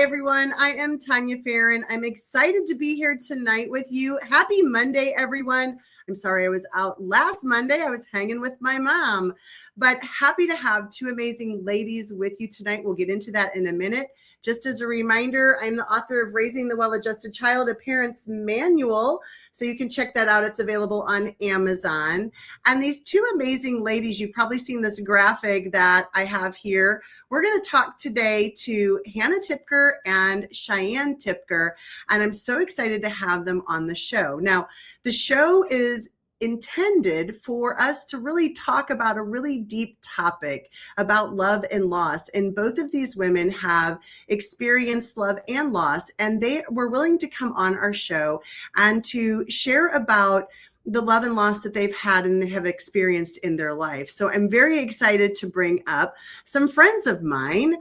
everyone. I am Tania Farran. I'm excited to be here tonight with you. Happy Monday, everyone. I'm sorry I was out last Monday. I was hanging with my mom, but happy to have two amazing ladies with you tonight. We'll get into that in a minute. Just as a reminder, I'm the author of Raising the Well-Adjusted Child, a Parent's Manual. So you can check that out. It's available on Amazon. And these two amazing ladies, you've probably seen this graphic that I have here. We're going to talk today to Hannah Tipker and Cheyenne Tipker. And I'm so excited to have them on the show. Now, the show is intended for us to really talk about a really deep topic about love and loss. And both of these women have experienced love and loss, and they were willing to come on our show and to share about the love and loss that they've had and have experienced in their life. So I'm very excited to bring up some friends of mine.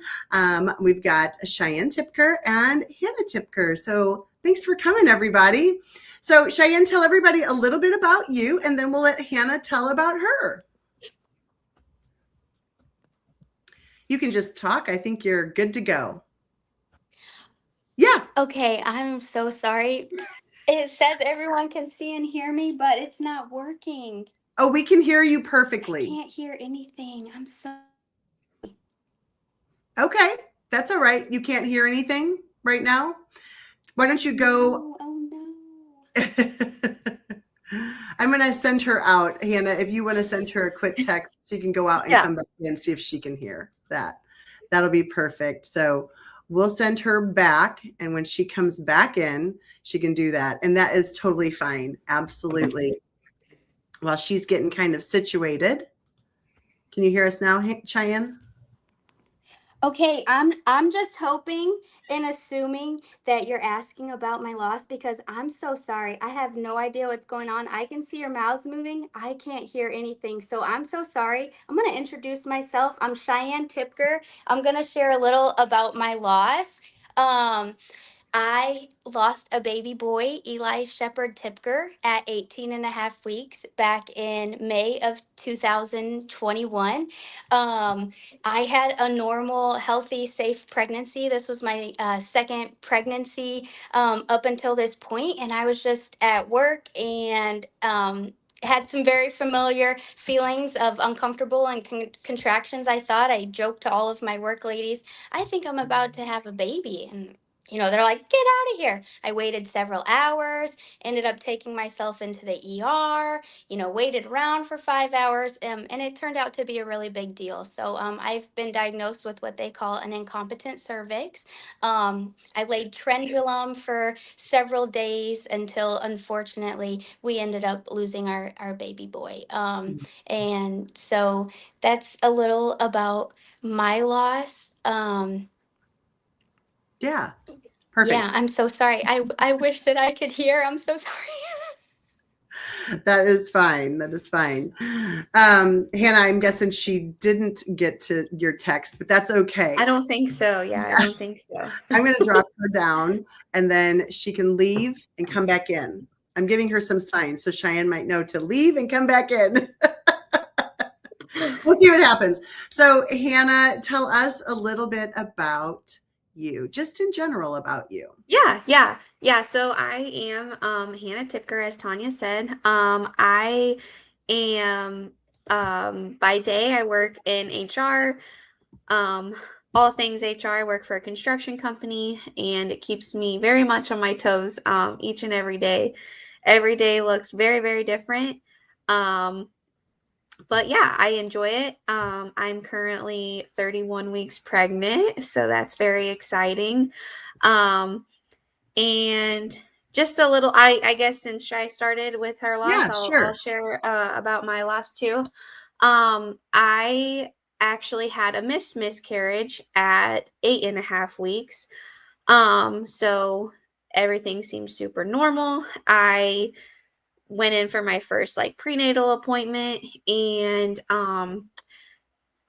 We've got Cheyenne Tipker and Hannah Tipker. So thanks for coming, everybody. So Cheyenne, tell everybody a little bit about you, and then we'll let Hannah tell about her. You can just talk. I think you're good to go. Yeah. Okay, I'm so sorry. It says everyone can see and hear me, but it's not working. Oh, we can hear you perfectly. I can't hear anything. I'm so... Okay, that's all right. You can't hear anything right now? Why don't you go... Oh, no. I'm going to send her out. Hannah, if you want to send her a quick text, she can go out and come back and see if she can hear that. That'll be perfect. So we'll send her back. And when she comes back in, she can do that. And that is totally fine. Absolutely. While she's getting kind of situated. Can you hear us now, Cheyenne? Okay, I'm just hoping and assuming that you're asking about my loss, because I'm so sorry. I have no idea what's going on. I can see your mouths moving. I can't hear anything. So I'm so sorry. I'm going to introduce myself. I'm Cheyenne Tipker. I'm going to share a little about my loss. I lost a baby boy, Eli Shepherd Tipker, at 18 and a half weeks back in May of 2021. I had a normal, healthy, safe pregnancy. This was my second pregnancy up until this point, and I was just at work and had some very familiar feelings of uncomfortable and contractions. I joked to all of my work ladies, I think I'm about to have a baby. And they're like, get out of here. I waited several hours, ended up taking myself into the ER, waited around for 5 hours, and it turned out to be a really big deal. So I've been diagnosed with what they call an incompetent cervix. I laid Trendulum for several days until, unfortunately, we ended up losing our baby boy. And so that's a little about my loss. Yeah. Perfect. Yeah, I'm so sorry. I wish that I could hear. I'm so sorry. That is fine. That is fine. Hannah, I'm guessing she didn't get to your text, but that's okay. I don't think so. Yeah, I don't think so. I'm going to drop her down, and then she can leave and come back in. I'm giving her some signs so Cheyenne might know to leave and come back in. We'll see what happens. So Hannah, tell us a little bit about you, just in general about you. Yeah. So I am Hannah Tipker, as Tania said. I am by day I work in HR. All things HR. I work for a construction company, and it keeps me very much on my toes each and every day. Every day looks very, very different. But yeah, I enjoy it. I'm currently 31 weeks pregnant, so that's very exciting. And just a little, I guess since I started with her loss, I'll share about my loss too. I actually had a miscarriage at 8.5 weeks. So everything seems super normal. I went in for my first prenatal appointment, and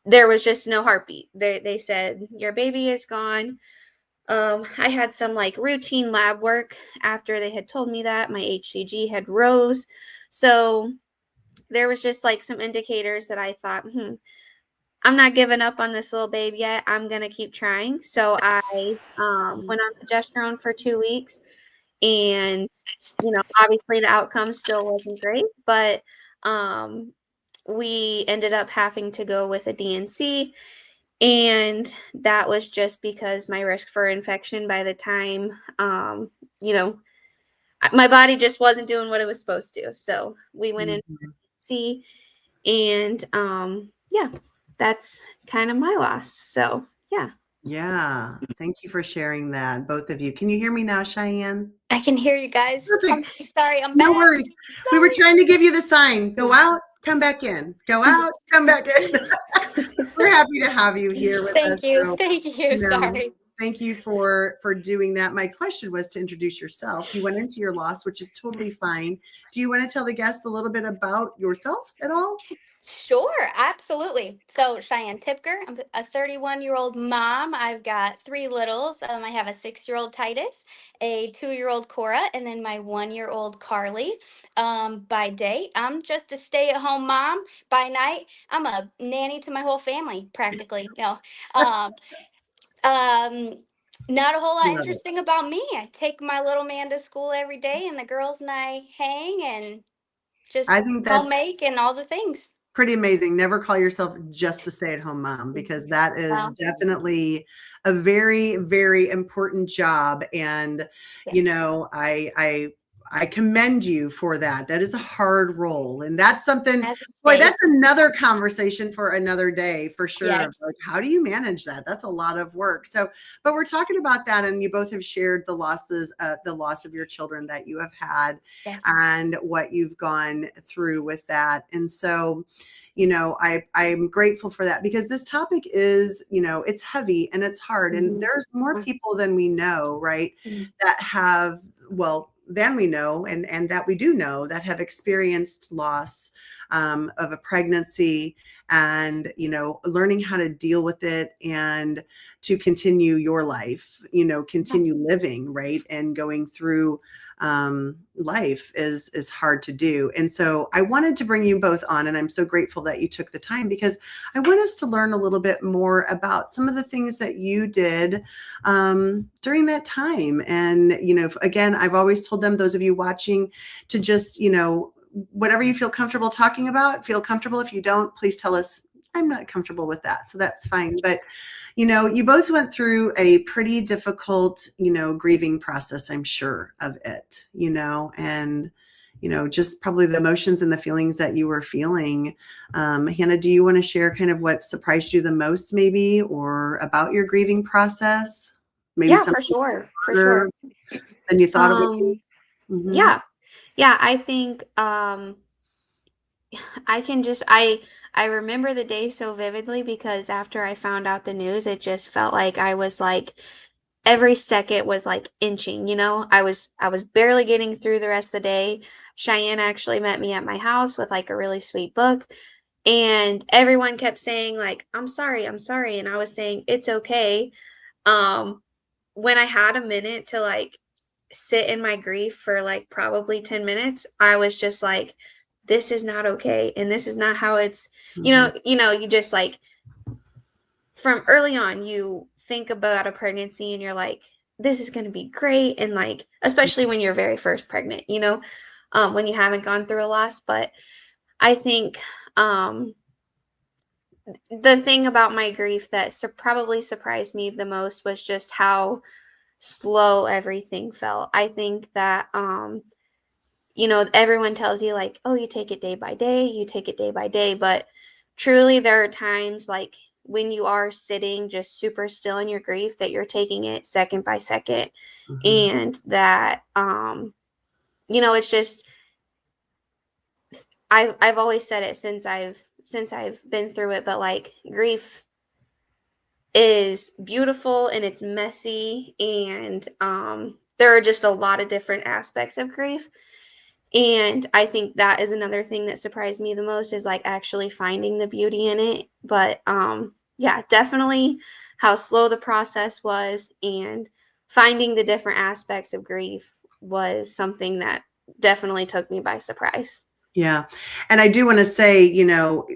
there was just no heartbeat. They said your baby is gone. I had some routine lab work after they had told me that my HCG had rose. So there was just some indicators that I thought, I'm not giving up on this little babe yet. I'm going to keep trying. So I went on progesterone for 2 weeks, and, obviously the outcome still wasn't great, but we ended up having to go with a DNC, and that was just because my risk for infection by the time, my body just wasn't doing what it was supposed to. So we went in DNC, and yeah, that's kind of my loss. So yeah. Yeah. Thank you for sharing that, both of you. Can you hear me now, Cheyenne? I can hear you guys. Perfect. I'm so sorry. I'm No back. worries. We were trying to give you the sign. Go out, come back in. Go out, come back in. We're happy to have you here with us. Thank you. So, Thank you. Sorry. thank you for doing that. My question was to introduce yourself. You went into your loss, which is totally fine. Do you want to tell the guests a little bit about yourself at all? Sure, absolutely. So, Cheyenne Tipker, I'm a 31-year-old mom. I've got 3 littles. I have a 6-year-old Titus, a 2-year-old Cora, and then my 1-year-old Carly. By day, I'm just a stay-at-home mom. By night, I'm a nanny to my whole family, practically. Um, um, Not a whole lot Love it. interesting about me. I take my little man to school every day, and the girls and I hang and just I think that's homemake and all the things. pretty amazing. Never call yourself just a stay-at-home mom, because that is Well, definitely a very, very important job. And yes. I commend you for that. That is a hard role, and that's something. As it Boy, stays. that's another conversation for another day for sure. Of like, Yes. how do you manage that? That's a lot of work. So, but we're talking about that, and you both have shared the losses, the loss of your children that you have had, Yes. and what you've gone through with that. And so, I'm grateful for that, because this topic is, it's heavy and it's hard. And Mhm. there's more people than we know, right? Mhm. That have, than we know, and that we do know, that have experienced loss of a pregnancy, and, learning how to deal with it, and to continue your life, continue living, right? And going through life is hard to do. And so I wanted to bring you both on, and I'm so grateful that you took the time, because I want us to learn a little bit more about some of the things that you did during that time. And, again, I've always told them, those of you watching, to just, whatever you feel comfortable talking about, feel comfortable. If you don't, please tell us, I'm not comfortable with that. So that's fine. But, you both went through a pretty difficult, grieving process, I'm sure of it, and, just probably the emotions and the feelings that you were feeling. Hannah, do you want to share kind of what surprised you the most, maybe, or about your grieving process? Maybe Yeah, for something sure. For harder sure. than you thought it would be? Mhm. Yeah. Yeah, I think I can just I remember the day so vividly, because after I found out the news, it just felt like I was like every second was like inching, I was barely getting through the rest of the day. Cheyenne actually met me at my house with like a really sweet book, and everyone kept saying like, I'm sorry, I'm sorry, and I was saying it's okay. Um when I had a minute to like sit in my grief for like probably 10 minutes, I was just like, this is not okay, and this is not how it's, Mhm. you just like from early on you think about a pregnancy and you're like, this is going to be great, and like especially when you're very first pregnant, when you haven't gone through a loss. But I think the thing about my grief that probably surprised me the most was just how slow everything felt. I think that everyone tells you like, oh, you take it day by day, you take it day by day, but truly there are times like when you are sitting just super still in your grief that you're taking it second by second. Mhm. And that it's just I've always said it since I've been through it, but like grief is beautiful and it's messy, and there are just a lot of different aspects of grief. And I think that is another thing that surprised me the most, is like actually finding the beauty in it. But yeah, definitely how slow the process was, and finding the different aspects of grief was something that definitely took me by surprise. Yeah. And I do want to say,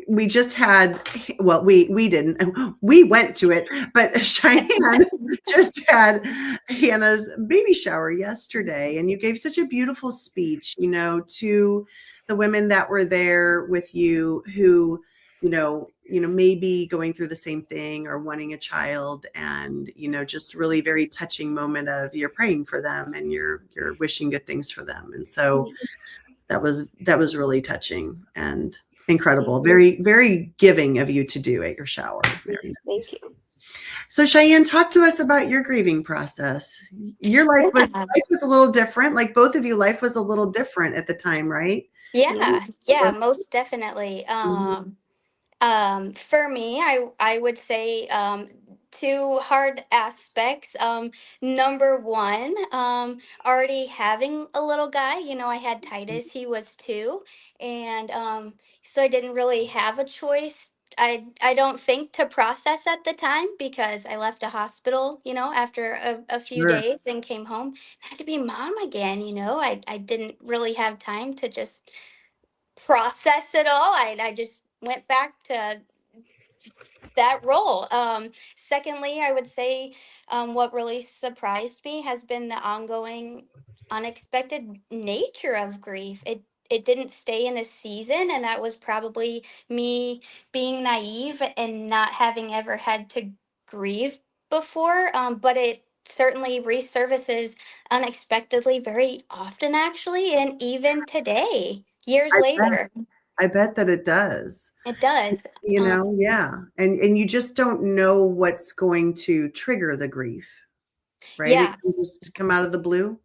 we just had, well, we didn't, we went to it, but Cheyenne just had Hannah's baby shower yesterday. And you gave such a beautiful speech, to the women that were there with you who, may be going through the same thing or wanting a child, and, just really very touching moment of you're praying for them and you're wishing good things for them. And so, that was really touching and incredible. Very, very giving of you to do at your shower. Very nice. Thank you. So Cheyenne, talk to us about your grieving process. Your life was a little different. Like both of you, life was a little different at the time, right? Yeah, most definitely. For me, I would say two hard aspects. Number one, already having a little guy. I had Titus; he was two, and so I didn't really have a choice. I don't think to process at the time because I left a hospital, after a few Sure. days and came home. I had to be mom again. I didn't really have time to just process it all. I just went back to that role. Secondly, I would say what really surprised me has been the ongoing, unexpected nature of grief. It didn't stay in a season, and that was probably me being naive and not having ever had to grieve before. But it certainly resurfaces unexpectedly very often, actually, and even today, years I bet. later, I bet that it does. it does. Yeah. And you just don't know what's going to trigger the grief, right? It can Yes. just come out of the blue.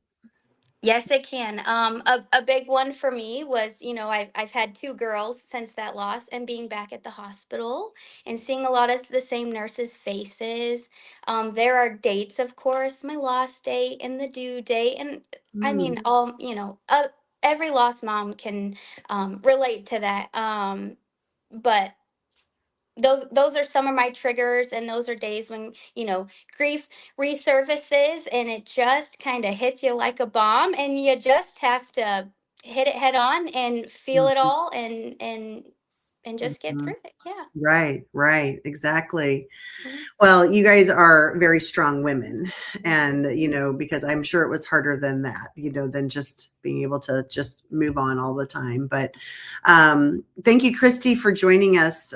Yes, it can. A big one for me was, I've had two girls since that loss, and being back at the hospital and seeing a lot of the same nurses' faces. There are dates, of course, my loss date and the due date, and I Mm, mean, every lost mom can relate to that. But those are some of my triggers, and those are days when grief resurfaces and it just kind of hits you like a bomb, and you just have to hit it head on and feel it mhm, all and just get mhm. through it. Yeah. Right, exactly. Mhm. Well, you guys are very strong women, and because I'm sure it was harder than that, than just being able to just move on all the time. But thank you, Christy, for joining us.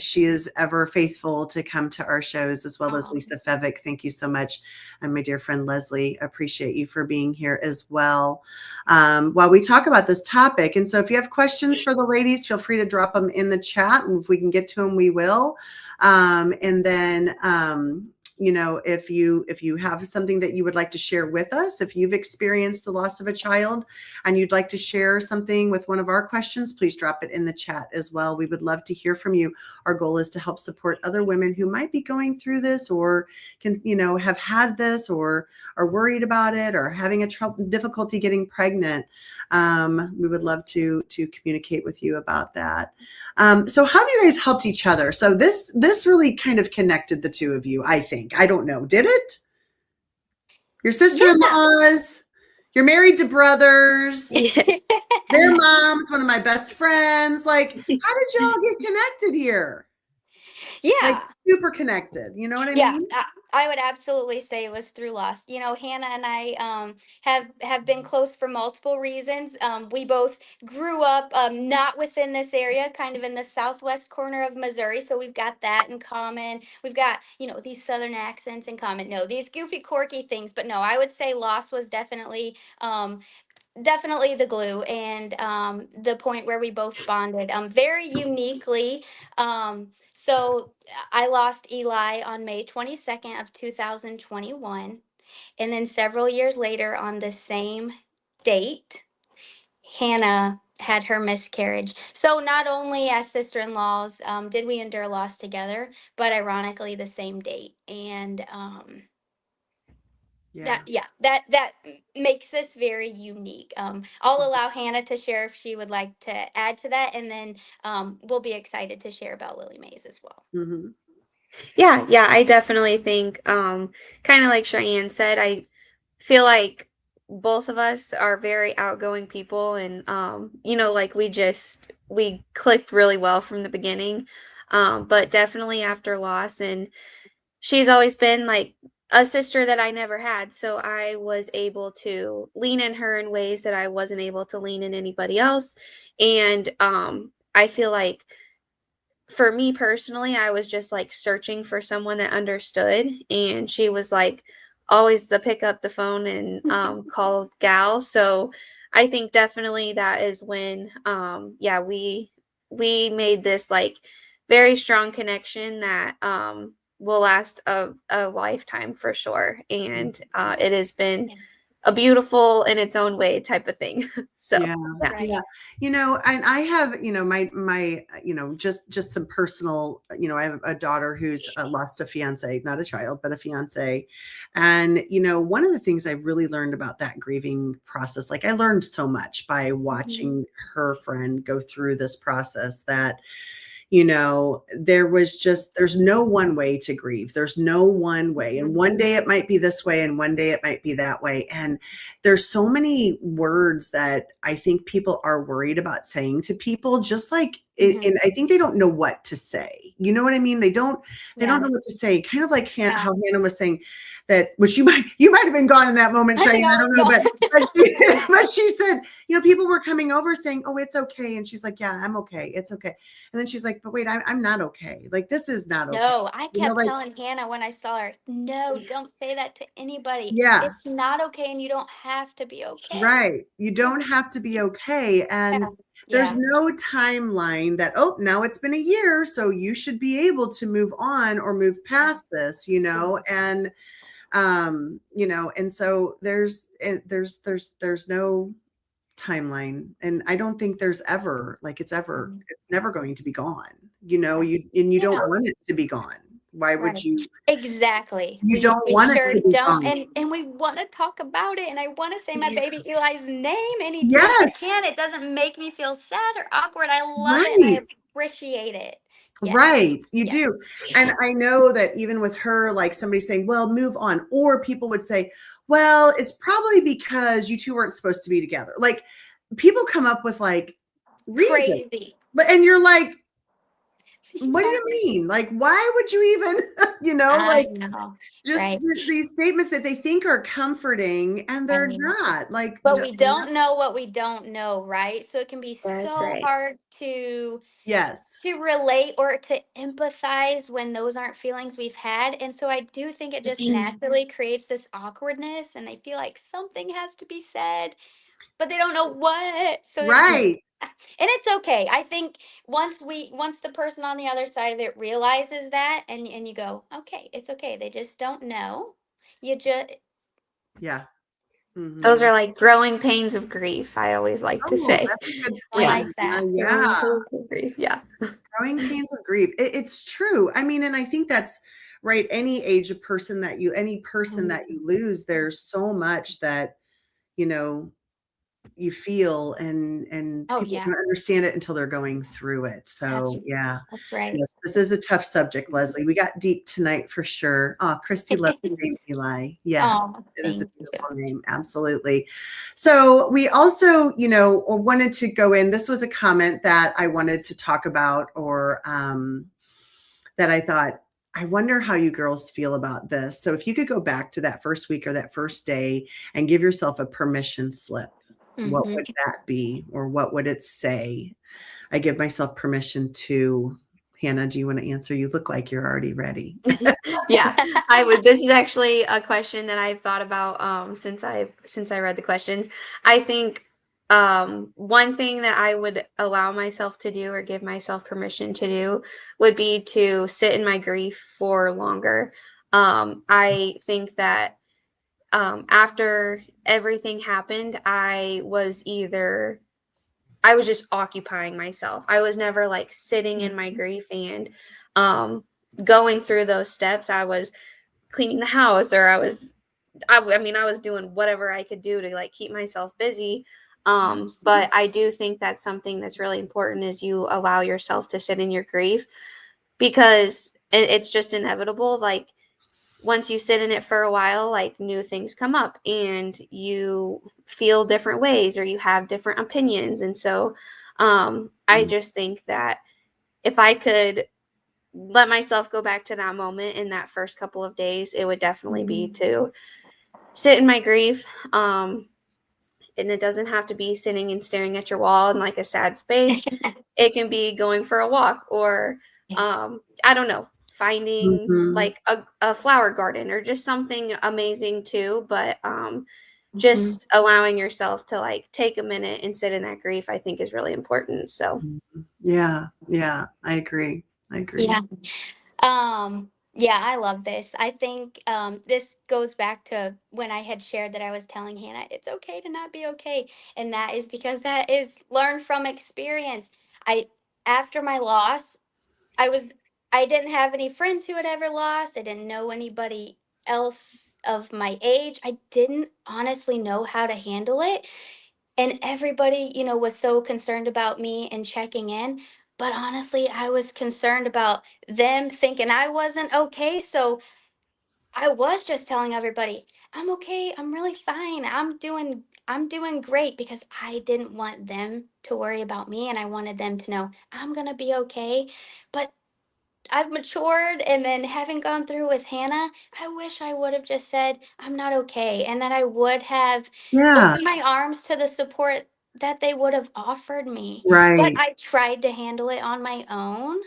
She is ever faithful to come to our shows, as well as Oh, Lisa Fevick. Thank you so much. And my dear friend Leslie, appreciate you for being here as well, while we talk about this topic. And so if you have questions for the ladies, feel free to drop them in the chat, and if we can get to them, we will. And then, if you have something that you would like to share with us, if you've experienced the loss of a child and you'd like to share something with one of our questions, please drop it in the chat as well. We would love to hear from you. Our goal is to help support other women who might be going through this, or can, have had this, or are worried about it, or having difficulty getting pregnant. We would love to communicate with you about that. So how have you guys helped each other? So this really kind of connected the two of you, I think. I don't know. Did it? Your yeah. sister-in-laws, you're married to brothers, Yes. their mom's one of my best friends. Like, how did y'all get connected here? Like Yeah. super connected. You know what I Yeah, mean? I would absolutely say it was through loss. Hannah and I have been close for multiple reasons. We both grew up not within this area, kind of in the southwest corner of Missouri, so we've got that in common. We've got these southern accents in common. No, these goofy, quirky things, but no, I would say loss was definitely the glue, and the point where we both bonded very uniquely. So I lost Eli on May 22nd of 2021, and then several years later on the same date, Hannah had her miscarriage. So not only as sister-in-laws did we endure loss together, but ironically the same date. And Yeah. that makes this very unique. I'll allow Hannah to share if she would like to add to that, and then we'll be excited to share about Lily Mays as well. Mm-hmm. Yeah, I definitely think, kind of like Cheyenne said, I feel like both of us are very outgoing people, and you know, like we clicked really well from the beginning. But definitely after loss, and she's always been like a sister that I never had, so I was able to lean in her in ways that I wasn't able to lean in anybody else. And I feel like for me personally, I was just like searching for someone that understood, and she was like always the pick up the phone and call gal. So I think definitely that is when yeah, we made this like very strong connection that will last a lifetime for sure. And it has been a beautiful in its own way type of thing. So Yeah. Right. Yeah. You know, and I have, you know, my, you know, just some personal, you know, I have a daughter who's lost a fiance, not a child, but a fiance. And, you know, one of the things I really learned about that grieving process, like I learned so much by watching her friend go through this process that, you know, there's no one way to grieve. There's no one way. And one day it might be this way and one day it might be that way. And there's so many words that I think people are worried about saying to people, just like and I think they don't know what to say. You know what I mean? They don't know what to say. Kind of like how Hannah was saying that, which you might have been gone in that moment, Cheyenne. I don't know, but she said, you know, people were coming over saying, "Oh, it's okay," and she's like, "Yeah, I'm okay. It's okay." And then she's like, "But wait, I'm not okay. Like this is not okay." No, I You know, kept like telling Hannah when I saw her, no, don't say that to anybody. yeah, It's not okay, and you don't have to be okay. right. You don't have to be okay, and there's Yeah. no timeline that, oh, now it's been a year, so you should be able to move on or move past this, you know, and you know, and so there's no timeline, and I don't think there's ever like it's never going to be gone, you know, you don't Yeah. want it to be gone. Why would Right. you? Exactly. You We don't we want it sure to be don't, gone. and we want to talk about it, and I want to say my Yeah. baby Eli's name anytime I Yes, can. It doesn't make me feel sad or awkward. I love it, and I right. appreciate it. Yes. Right, you do. Yes. And I know that even with her, like somebody saying, well, move on, or people would say, well, it's probably because you two weren't supposed to be together. Like people come up with like reasons, Crazy. but and you're like, what do Yeah. you mean? Like, why would you even, you know, I like know. just Right. these statements that they think are comforting and they're Right. not like, But we don't know what we don't know, right? So it can be that's so right. hard yes, to relate or to empathize when those aren't feelings we've had. And so I do think it just naturally creates this awkwardness, and they feel like something has to be said, but they don't know what. So they right. and it's okay. I think once the person on the other side of it realizes that, and you go, okay, it's okay. They just don't know. You just Yeah. Those Hmm. are like growing pains of grief, I always like to Oh, say. that's a good I Yeah. point. like that. Yeah. Growing pains of grief. Yeah. Growing pains of grief. It's true. I mean, and I think that's right. Any person Mhm. that you lose, there's so much that, you know, you feel and Oh people yeah, don't understand it until they're going through it. that's So yeah. that's right. Yes, this is a tough subject, Leslie. We got deep tonight for sure. Oh, Christy loves the name Eli. Yes, Oh, it is a thank beautiful you. name. Absolutely. So we also, you know, wanted to go in. This was a comment that I wanted to talk about, or that I thought, I wonder how you girls feel about this. So if you could go back to that first week or that first day and give yourself a permission slip, what Hmm. would that be? Or what would it say? I give myself permission to, Hannah, do you want to answer? You look like you're already ready. Yeah, I would. This is actually a question that I've thought about since I read the questions. I think one thing that I would allow myself to do or give myself permission to do would be to sit in my grief for longer. I think that after everything happened, I was just occupying myself. I was never like sitting in my grief and um, going through those steps. I was cleaning the house, or I mean, I was doing whatever I could do to like keep myself busy. But I do think that's something that's really important is you allow yourself to sit in your grief because it's just inevitable. Like once you sit in it for a while, like new things come up and you feel different ways or you have different opinions. And so I just think that if I could let myself go back to that moment in that first couple of days, it would definitely be to sit in my grief. And it doesn't have to be sitting and staring at your wall in like a sad space. It can be going for a walk or, I don't know, finding like a flower garden or just something amazing too. But just allowing yourself to like take a minute and sit in that grief, I think is really important. So Yeah, I agree. Yeah. Yeah, I love this. I think this goes back to when I had shared that I was telling Hannah it's okay to not be okay, and that is because that is learned from experience. I After my loss, I was I didn't have any friends who had ever lost. I didn't know anybody else of my age. I didn't honestly know how to handle it. And everybody, was so concerned about me and checking in. But honestly, I was concerned about them thinking I wasn't okay. So I was just telling everybody, I'm okay. I'm really fine. I'm doing great because I didn't want them to worry about me and I wanted them to know I'm going to be okay. But I've matured, and then having gone through with Hannah, I wish I would have just said, I'm not okay. And that I would have Yeah, opened my arms to the support that they would have offered me. But right. I tried to handle it on my own.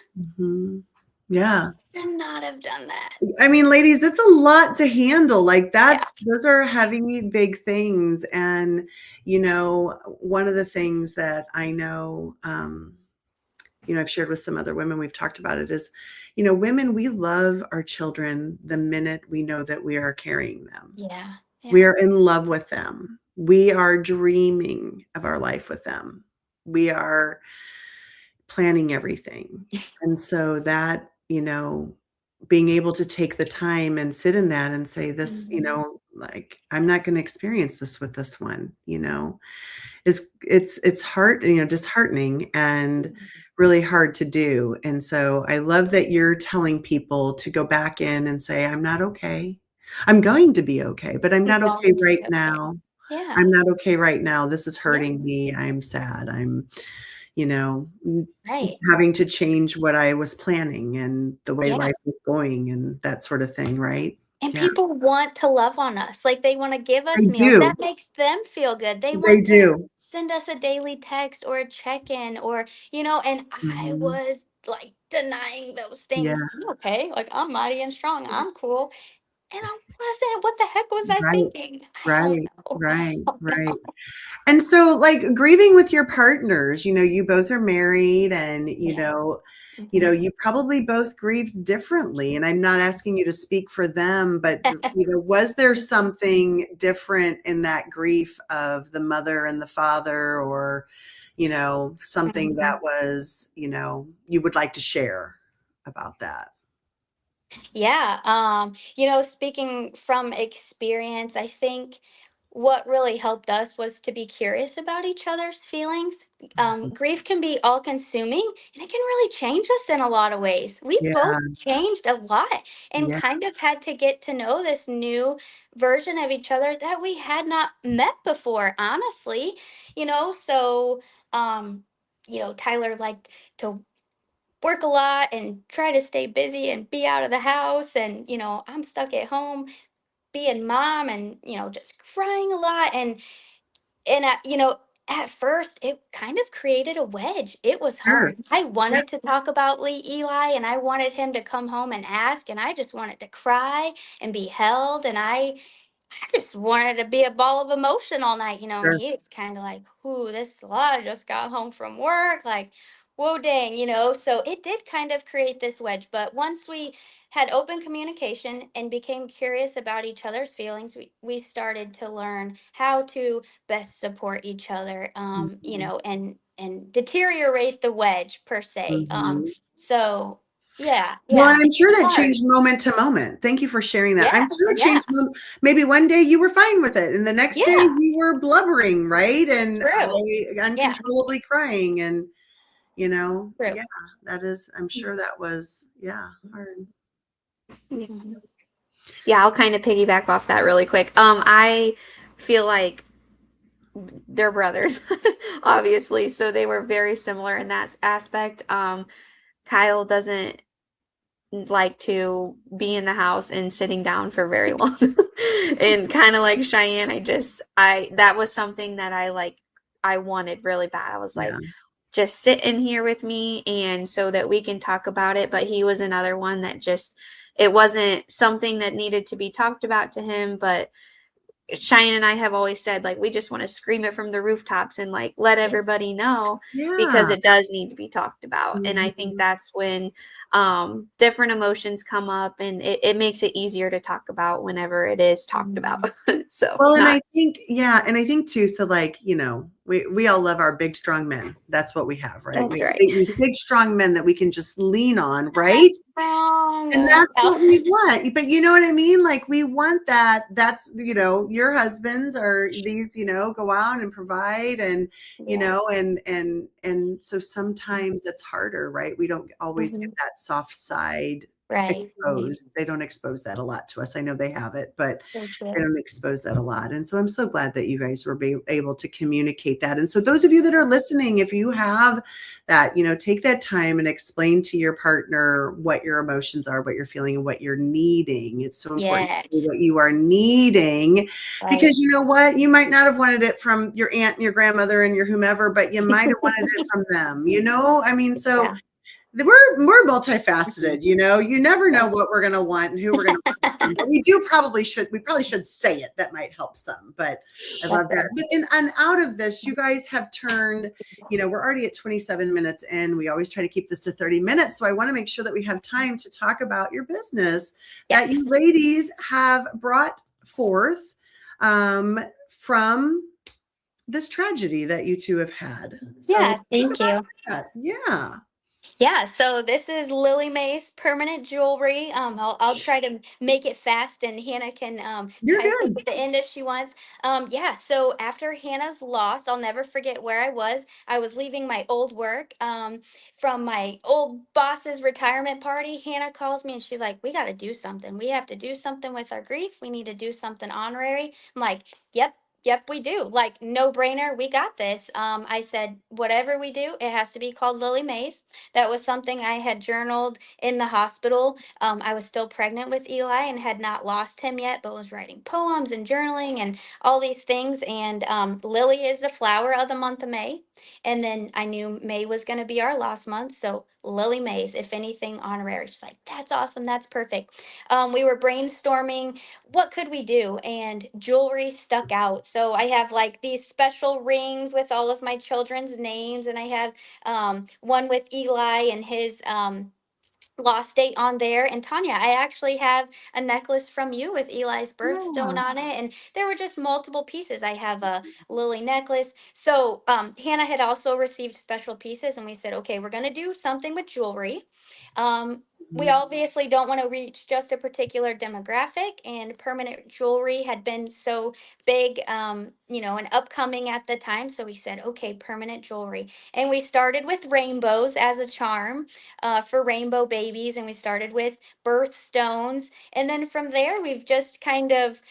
Yeah. And not have done that. I mean, ladies, it's a lot to handle. Like Yeah. those are heavy, big things. And, one of the things that I know, I've shared with some other women, we've talked about it is, women, we love our children the minute we know that we are carrying them. Yeah. We are in love with them. We are dreaming of our life with them. We are planning everything. And so that, being able to take the time and sit in that and say this, like, I'm not going to experience this with this one, is it's hard, disheartening and really hard to do. And so I love that you're telling people to go back in and say, I'm not okay. I'm going to be okay, but I'm I'm not okay going to right be okay. now. Yeah. I'm not okay right now. This is Yeah. hurting me. I'm sad. I'm, you know, Right. having to change what I was planning and the way Yeah. life was going and that sort of thing, right? And Yeah, people want to love on us. Like they want to give they us meals. do. That makes them feel good. They They want to do. send us a daily text or a check-in or, and I Mhm. was like denying those Yeah, things. I'm okay. Like I'm mighty and strong. I'm cool. And I wasn't. What the heck was I right, thinking? I don't right, know. I right, don't right. know. And so, like, grieving with your partners, you both are married and, Yeah. Mhm. you probably both grieved differently. And I'm not asking you to speak for them, but, was there something different in that grief of the mother and the father or, something that Mhm. was, you would like to share about that? Yeah, speaking from experience, I think what really helped us was to be curious about each other's feelings. Grief can be all consuming and it can really change us in a lot of ways. We Yeah, both changed a lot and yeah, kind of had to get to know this new version of each other that we had not met before, honestly. So, um, Tyler liked to work a lot and try to stay busy and be out of the house, and I'm stuck at home being mom and just crying a lot, and at first it kind of created a wedge. It was sure. hard. I Yeah, wanted to talk about Eli, and I wanted him to come home and ask, and I just wanted to cry and be held, and I just wanted to be a ball of emotion all night, and sure. he's kind of like, "Ooh, this lot just got home from work." Like, whoa, dang, So it did kind of create this wedge. But once we had open communication and became curious about each other's feelings, we started to learn how to best support each other, Mhm, and deteriorate the wedge per se. mhm. So yeah, Well, yeah, and I'm sure that hard. changed moment to moment. Thank you for sharing that. Yeah, I'm sure it yeah, changed maybe one day you were fine with it, and the next day yeah, you were blubbering, right? And true. Yeah, uncontrollably crying and, true. yeah, that is I'm sure that was, yeah, hard. Mhm. Yeah, I'll kind of piggyback off that really quick. I feel like they're brothers, obviously, so they were very similar in that aspect. Kyle doesn't like to be in the house and sitting down for very long. And kind of like Cheyenne, I that was something that I wanted really bad. I was Yeah. like, just sit in here with me and so that we can talk about it. But he was another one that just, it wasn't something that needed to be talked about to him, but Cheyenne and I have always said, like, we just want to scream it from the rooftops and like let Yes. everybody know because Yeah. it does need to be talked about. And I think Mhm. that's when different emotions come up and it makes it easier to talk about whenever it is talked about. So Well, and not I think, and I think too, so like, we all love our big, strong men. That's what we have, right? that's We right. these big, strong men that we can just lean on, right? Wrong. And that's No. what we want. But you know what I mean? Like we want that. That's, your husbands are these, go out and provide and, Yes. and so sometimes it's harder, right? We don't always get Mhm. that soft side Right. Right. exposed. They don't expose that a lot to us. I know they have it, but So they true. don't expose that a lot. And so I'm so glad that you guys were able to communicate that. And so those of you that are listening, if you have that, take that time and explain to your partner what your emotions are, what you're feeling, and what you're needing. It's so important to say Yes. what you are needing, Right. because you know what? You might not have wanted it from your aunt and your grandmother and your whomever, but you might have wanted it from them, I mean, so Yeah. we're multifaceted, you never know Yes. what we're going to want and who we're going to want from, but we probably should say it. That might help some, but I love that. Definitely. But and out of this, you guys have turned, we're already at 27 minutes in. We always try to keep this to 30 minutes. So I want to make sure that we have time to talk about your business that you Yes. ladies have brought forth from this tragedy that you two have had. So Yeah. talk Thank about you. that. Yeah. Yeah, so this is Lily Mae's permanent jewelry. I'll try to make it fast, and Hannah can You're type it good. at the end if she wants. Yeah, so after Hannah's loss, I'll never forget where I was. I was leaving my old work from my old boss's retirement party. Hannah calls me and she's like, "We got to do something. We have to do something with our grief. We need to do something honorary." I'm like, "Yep." Yep, we do. Like, no brainer. We got this. I said, whatever we do, it has to be called Lily Mae's. That was something I had journaled in the hospital. I was still pregnant with Eli and had not lost him yet, but was writing poems and journaling and all these things. And Lily is the flower of the month of May. And then I knew May was going to be our last month. So Lily Mays, if anything, honorary. She's like, that's awesome. That's perfect. We were brainstorming what could we do, and jewelry stuck out. So I have like these special rings with all of my children's names, and I have one with Eli and his lost date on there. And Tanya, I actually have a necklace from you with Eli's birthstone Yeah. on it. And there were just multiple pieces. I have a lily necklace. So Hannah had also received special pieces, and we said, okay, we're going to do something with jewelry. We Mhm. obviously don't want to reach just a particular demographic, and permanent jewelry had been so big, and upcoming at the time. So we said, okay, permanent jewelry. And we started with rainbows as a charm for rainbow babies, and we started with birthstones. And then from there, we've just kind of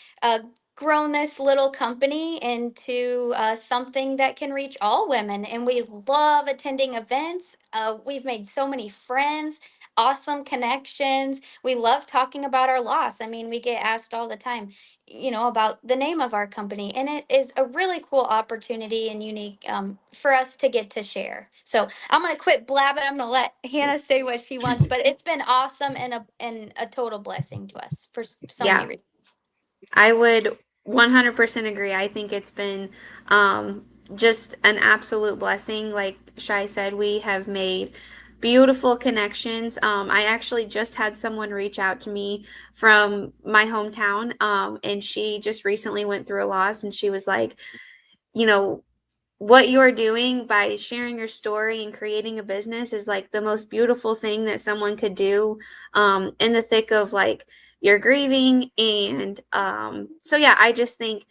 grown this little company into something that can reach all women. And we love attending events. We've made so many friends, awesome connections. We love talking about our loss. I mean, we get asked all the time, about the name of our company. And it is a really cool opportunity and unique for us to get to share. So I'm going to quit blabbing. I'm going to let Hannah say what she wants, but it's been awesome and a total blessing to us for so many Yeah, reasons. I would 100% agree. I think it's been just an absolute blessing. Like Shai said, we have made beautiful connections. I actually just had someone reach out to me from my hometown, and she just recently went through a loss, and she was like, you know, what you're doing by sharing your story and creating a business is like the most beautiful thing that someone could do in the thick of like you're grieving. And so, yeah, I just think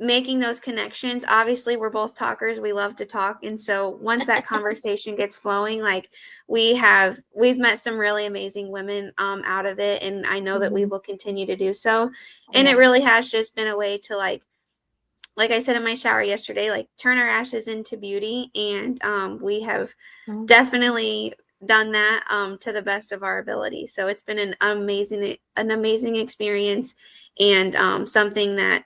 making those connections. Obviously, we're both talkers. We love to talk. And so once that conversation gets flowing, like we've met some really amazing women out of it. And I know that we will continue to do so. And it really has just been a way to like I said in my shower yesterday, like turn our ashes into beauty. And we have definitely done that to the best of our ability. So it's been an amazing experience, and something that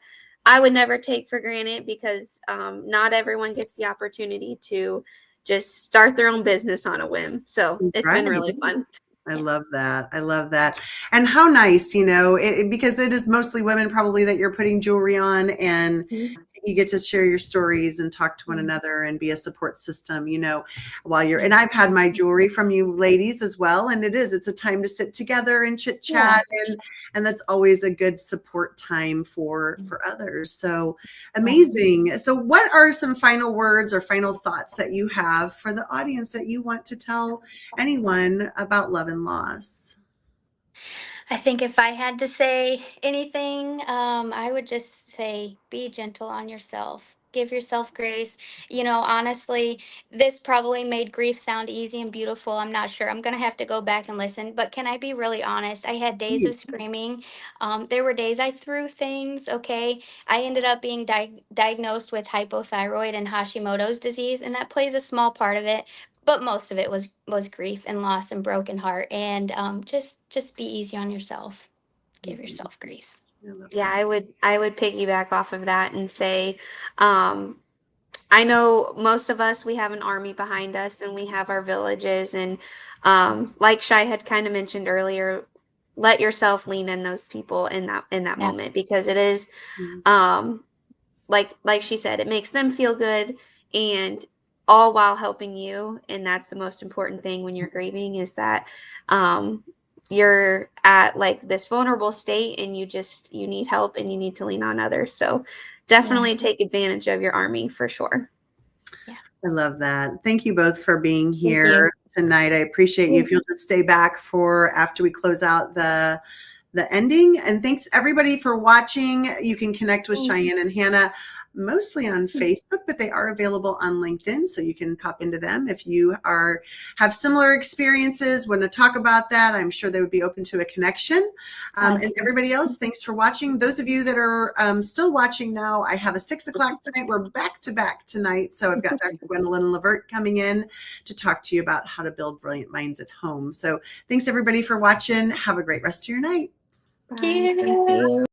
I would never take for granted, because not everyone gets the opportunity to just start their own business on a whim. So it's been really fun. I love that. I love that. And how nice, because it is mostly women probably that you're putting jewelry on, and you get to share your stories and talk to one another and be a support system, while you're, and I've had my jewelry from you ladies as well. And it's a time to sit together and chit chat. And that's always a good support time for others. So amazing. So what are some final words or final thoughts that you have for the audience that you want to tell anyone about love and loss? I think if I had to say anything, I would just say be gentle on yourself. Give yourself grace. Honestly, this probably made grief sound easy and beautiful. I'm not sure. I'm going to have to go back and listen. But can I be really honest? I had days of screaming. There were days I threw things, okay? I ended up being diagnosed with hypothyroid and Hashimoto's disease, and that plays a small part of it, but most of it was grief and loss and broken heart. And just be easy on yourself. Give yourself grace. Yeah, I would piggyback off of that and say, I know most of us, we have an army behind us, and we have our villages, and like Shai had kind of mentioned earlier, let yourself lean in those people in that moment, because it is like she said, it makes them feel good, and all while helping you. And that's the most important thing when you're grieving, is that you're at like this vulnerable state, and you need help, and you need to lean on others. So definitely take advantage of your army for sure. I love that. Thank you both for being here tonight. I appreciate you. If you'll just stay back for after we close out the ending. And thanks everybody for watching. You can connect with Cheyenne and Hannah mostly on Facebook, but they are available on LinkedIn, so you can pop into them if you have similar experiences, want to talk about that. I'm sure they would be open to a connection. And everybody else, thanks for watching. Those of you that are still watching now, I have a 6 o'clock tonight. We're back to back tonight. So I've got Dr. Gwendolyn Levert coming in to talk to you about how to build brilliant minds at home. So thanks everybody for watching. Have a great rest of your night. Bye. Thank you.